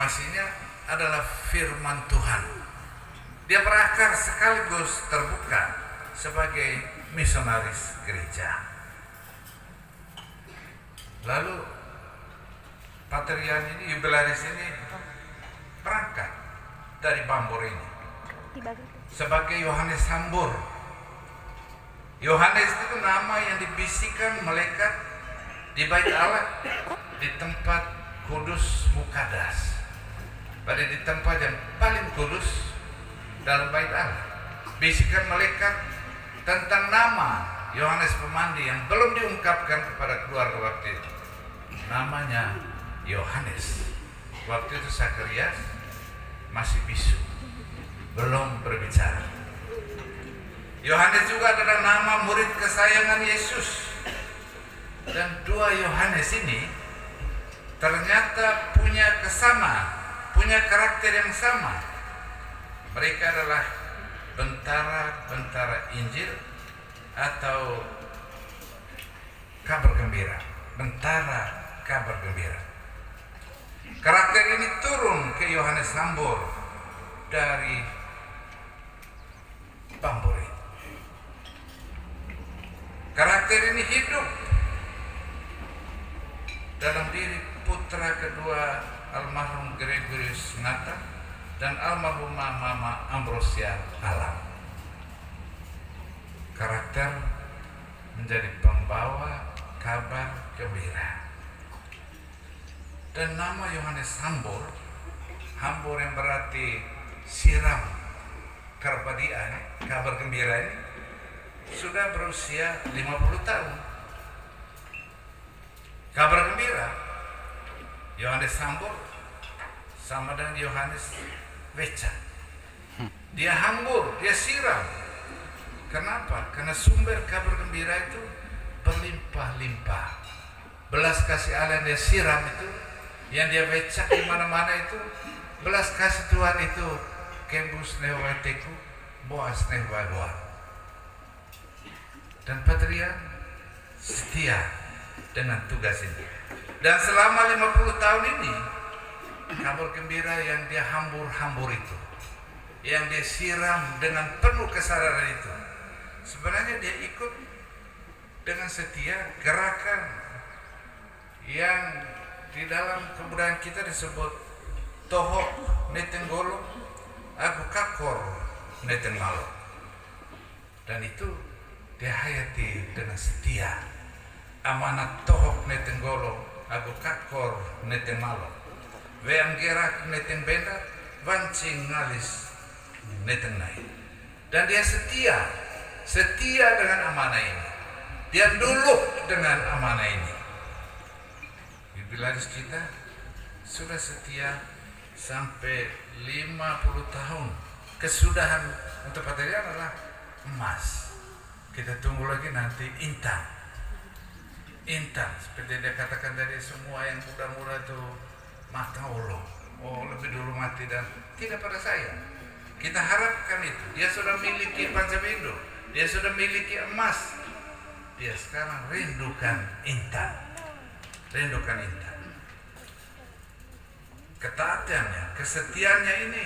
Aslinya adalah firman Tuhan. Dia berakar sekaligus terbuka sebagai misionaris gereja. Lalu Pater Ian ini, jubilaris ini berangkat dari Bambor ini sebagai Yohanes Hambur. Yohanes itu nama yang dibisikkan malaikat di bait Allah, di tempat kudus Mukadas, pada di tempat yang paling kudus dalam bait Allah. Bisikan malaikat tentang nama Yohanes Pemandi yang belum diungkapkan kepada keluarga waktu itu. Namanya Yohanes. Waktu itu Zakarias masih bisu, belum berbicara. Yohanes juga adalah nama murid kesayangan Yesus. Dan dua Yohanes ini ternyata punya kesamaan, punya karakter yang sama. Mereka adalah bentara-bentara Injil atau kabar gembira, bentara kabar gembira. Karakter ini turun ke Yohanes Hambur dari Bambor. Karakter ini hidup dalam diri putra kedua almarhum Gregorius Nata dan almarhumah Mama Ambrosia Alam. Karakter menjadi pembawa kabar gembira. Dan nama Yohanes Hambur, Hambur yang berarti siram karbadia, kabar gembira ini, sudah berusia 50 tahun. Kabar gembira Yohanes Hambur sama dengan Yohanes Weca. Dia hambur, dia siram. Kenapa? Karena sumber kabar gembira itu berlimpah-limpah. Belas kasih Allah yang dia siram itu, yang dia becak di mana-mana itu, belas kasih Tuhan itu kembus newateku, boas newadoa. Dan Pater Ian setia dengan tugas ini. Dan selama 50 tahun ini, kabar gembira yang dia hambur-hambur itu, yang dia siram dengan penuh kesadaran itu, sebenarnya dia ikut dengan setia gerakan yang di dalam kebudayaan kita disebut tohok netenggolo aku kakor netengalo. Dan itu dia hayati dengan setia amanat tohok netenggolo aku kakor netengalo weang gerak neten benda wancing ngalis netengnai. Dan dia setia dengan amanah ini. Dia dulu dengan amanah ini. Jubilaris kita sudah setia sampai 50 tahun. Kesudahan untuk Pater Ian adalah emas. Kita tunggu lagi nanti intan. Intan, seperti dia katakan tadi, semua yang muda-muda itu mata Allah. Oh, lebih dulu mati dan tidak pada saya. Kita harapkan itu. Dia sudah miliki Pancabindo, dia sudah miliki emas. Dia sekarang rindukan intan. Rindukan intan. Ketaatannya, kesetiaannya ini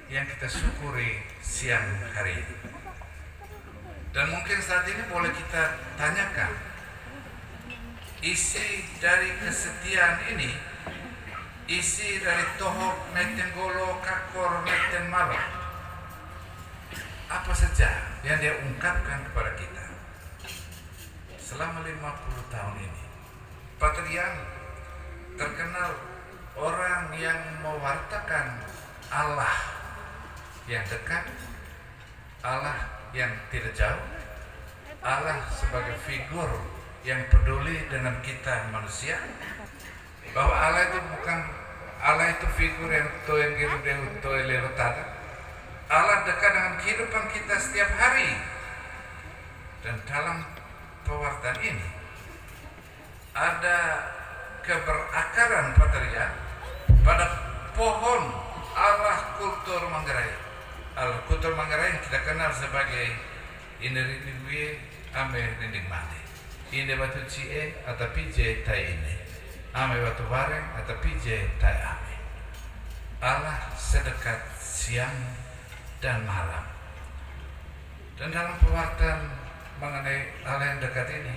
yang kita syukuri siang hari ini. Dan mungkin saat ini boleh kita tanyakan, isi dari kesetiaan ini, isi dari tohok netenggolo kakor neten malo, apa saja yang dia ungkapkan kepada kita selama 50 tahun ini. Pater Ian terkenal orang yang mewartakan Allah yang dekat, Allah yang tidak jauh, Allah sebagai figur yang peduli dengan kita manusia, bahwa Allah itu bukan Allah itu figur yang Allah dekat dengan kehidupan kita setiap hari. Dan dalam pewartaan ini ada keberakaran Pater Ian pada pohon Allah kultur Manggarai. Allah kultur Manggarai yang kita kenal sebagai Inerinidwe Ame Rindik Mati. Inde batu cie atau pije tai ini. Ame batu bareng atau pije tai ame. Allah sedekat siang dan malam. Dan dalam pewartaan mengenai Allah yang dekat ini,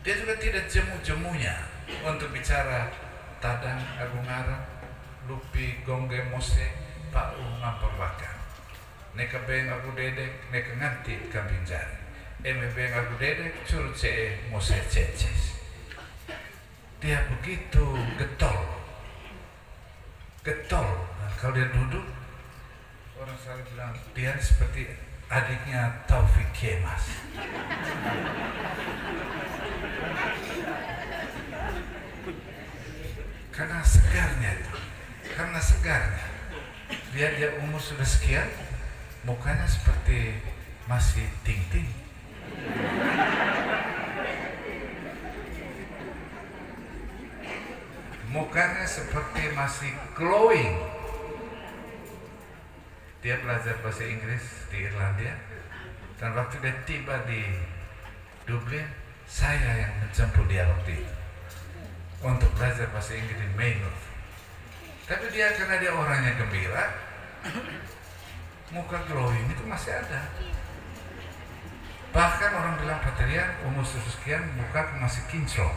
dia juga tidak jemu-jemunya untuk bicara tadang agung arang, lupi gongge mose, pau ngampar bakar. Neka beng aku dedek, neka nganti kambing jari. Eme beng aku dedek, curut ce mose ceces. Dia begitu getol. Nah, kalau dia duduk, orang selalu bilang dia seperti adiknya Taufik Kemas. Karena segarnya. Dia umur sudah sekian, mukanya seperti masih ting-ting. Mukanya seperti masih glowing. Dia belajar bahasa Inggris di Irlandia, dan waktu dia tiba di Dublin, saya yang menjemput dia waktu itu untuk belajar bahasa Inggris di Maynooth. Tapi dia, karena dia orangnya gembira, muka glowing itu masih ada. Bahkan orang bilang, Patrian umur sekian muka masih kinclong.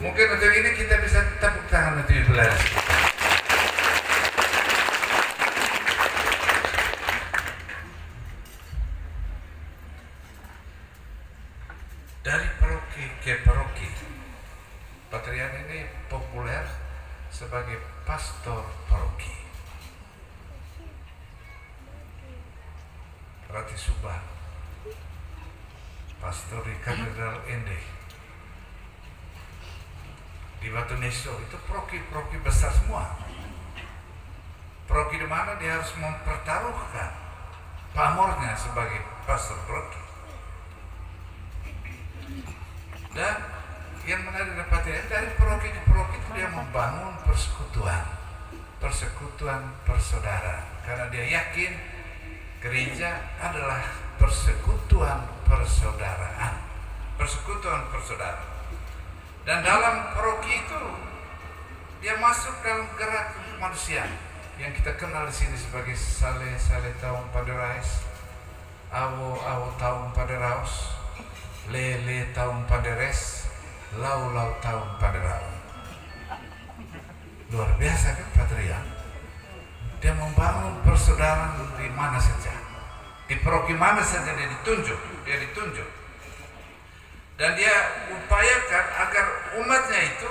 Mungkin untuk ini kita bisa tepuk tangan untuk Ibu Laras. Dari paroki ke paroki, Patrian ini populer sebagai pastor paroki. Rati Subah, pastor di Katedral Ende. Di Batu Niso itu paroki besar semua. Paroki di mana dia harus mempertaruhkan pamornya sebagai pastor paroki. Dan yang menarik dari paroki ke paroki itu dia membangun persekutuan persaudaraan, karena dia yakin gereja adalah persekutuan persaudaraan. Dan dalam paroki itu dia masuk dalam gerak manusia yang kita kenal di sini sebagai sale taum paderais, awo taum paderaus, le taum paderes, lau taum paderau. Luar biasa kan Patrian? Dia membangun persaudaraan di mana saja, di paroki mana saja dia ditunjuk. Dan dia upayakan agar umatnya itu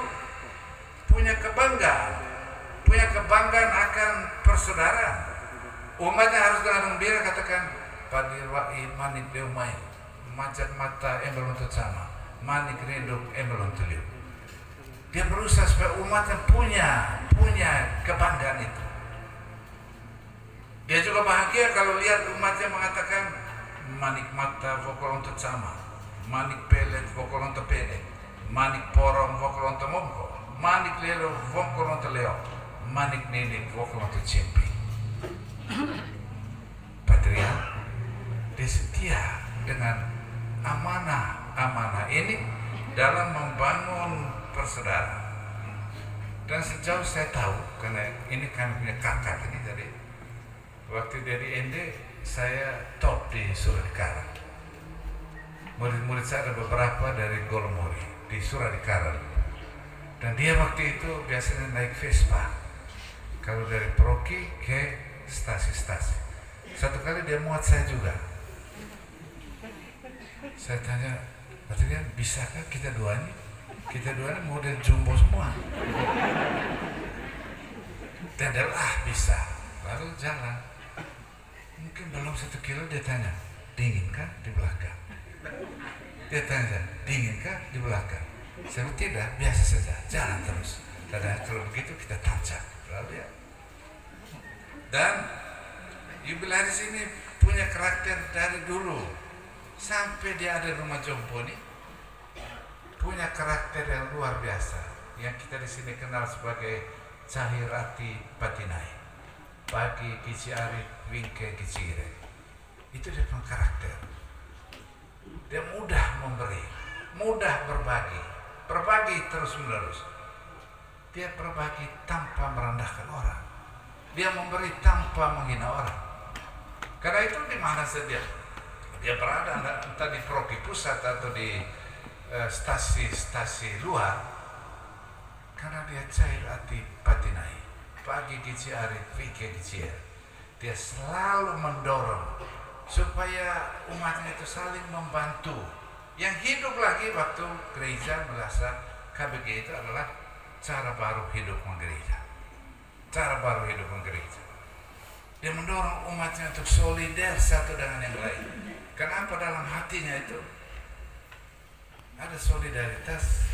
punya kebanggaan akan persaudaraan. Umatnya harus dengan gembira katakan, padirwai manik deumai, majat mata embelon sama, manik renduk embelon tuliu. Dia berusaha supaya umatnya punya kebanggaan itu. Dia juga bahagia kalau lihat umatnya mengatakan manik mata vokolon sama, manik pelet vokolon pele, manik porong vokolon momko, manik lelo vokolon leo, manik nenek vokolon cempi. Patrian, dia setia dengan amanah ini dalam membangun persaudaraan. Dan sejauh saya tahu, karena ini kami punya kakak ini tadi, waktu dia di ND saya top di Suradikara. Murid-murid saya ada beberapa dari Golomori di Suradikara, dan dia waktu itu biasanya naik Vespa kalau dari paroki ke stasi-stasi. Satu kali dia muat saya juga. Saya tanya, Patrian, bisakah kita dua ini model jumbo semua? Dan dia bisa. Lalu jalan, mungkin belum 1 kilo, dia tanya, dingin kan di belakang? Dia tanya, dingin kan di belakang? Saya bilang, tidak, biasa saja, jalan terus. Dan kalau begitu kita tancap. Lalu ya. Dan Jubilaris ini punya karakter dari dulu sampai dia ada rumah jompo nih, punya karakter yang luar biasa yang kita di sini kenal sebagai Cahirati Patinai, Bagi Kici Arif Wingke Kicire. Itu dia punya karakter. Dia mudah memberi, mudah berbagi terus menerus. Dia berbagi tanpa merendahkan orang. Dia memberi tanpa menghina orang. Karena itu di mana saja dia berada, entah di Proki pusat atau di stasi-stasi luar, karena dia cair hati patinai. Pagi gici hari fikir gici. Dia selalu mendorong supaya umatnya itu saling membantu. Yang hidup lagi waktu gereja merasa KBG itu adalah cara baru hidup menggereja. Cara baru hidup menggereja. Dia mendorong umatnya untuk solider satu dengan yang lain. Kenapa? Dalam hatinya itu ada solidaritas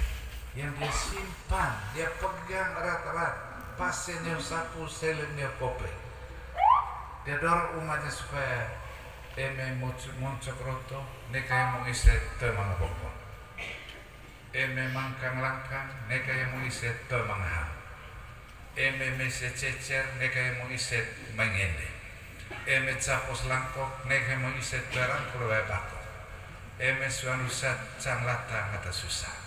yang dia simpan, dia pegang erat-erat. Pasennya sapu, selimnya kope. Dia dorong umatnya supaya eme moncok roto, neka yang mau iset temang pokok. Eme mangkang langkang, neka yang mau iset temang ham. Eme mese cecer, neka yang mau iset mengende. Eme capos langkok, neka yang mau iset barang keluar bakok. Eme suanusat cang latang kata susah.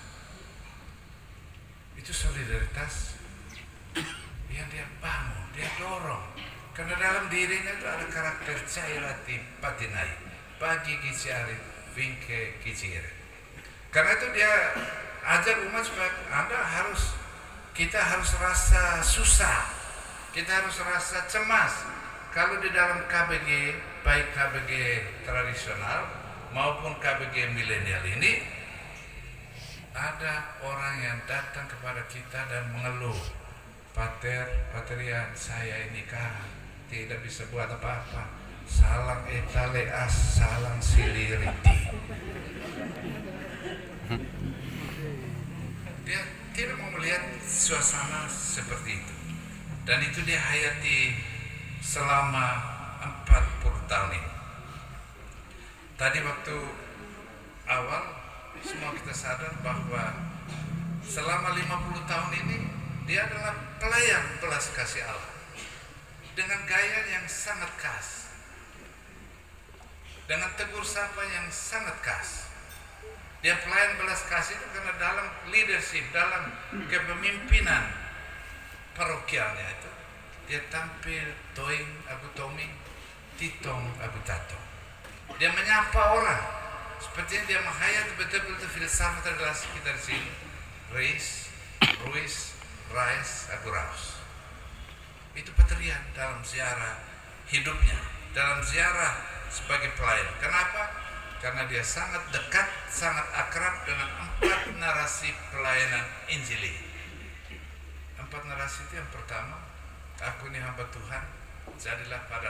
Itu solidaritas yang dia bangun, dia dorong. Karena dalam dirinya itu ada karakter cairati patinai, pagi kicari, vingke kicire. Karena itu dia ajar umat supaya kita harus rasa susah, kita harus rasa cemas. Kalau di dalam KBG, baik KBG tradisional maupun KBG milenial ini, ada orang yang datang kepada kita dan mengeluh, Paterian saya ini kan tidak bisa buat apa-apa, salang etaleas, salang siliriti. Dia tidak mau melihat suasana seperti itu, dan itu dia hayati selama 40 tahun ini. Tadi waktu awal semua kita sadar bahwa selama 50 tahun ini dia adalah pelayan belas kasih Allah dengan gaya yang sangat khas, dengan tegur sapa yang sangat khas. Dia pelayan belas kasih itu karena dalam leadership, dalam kepemimpinan parokialnya itu dia tampil toing aku toming, titong aku tatong. Dia menyapa orang seperti yang dia menghayat betul-betul filsafat adalah sekitar sini. Reis, Ruiz, Rais, aku Raus. Itu Paterian dalam ziarah hidupnya, dalam ziarah sebagai pelayan. Kenapa? Karena dia sangat dekat, sangat akrab dengan 4 narasi pelayanan Injili. 4 narasi itu yang pertama, aku ini hamba Tuhan, jadilah pada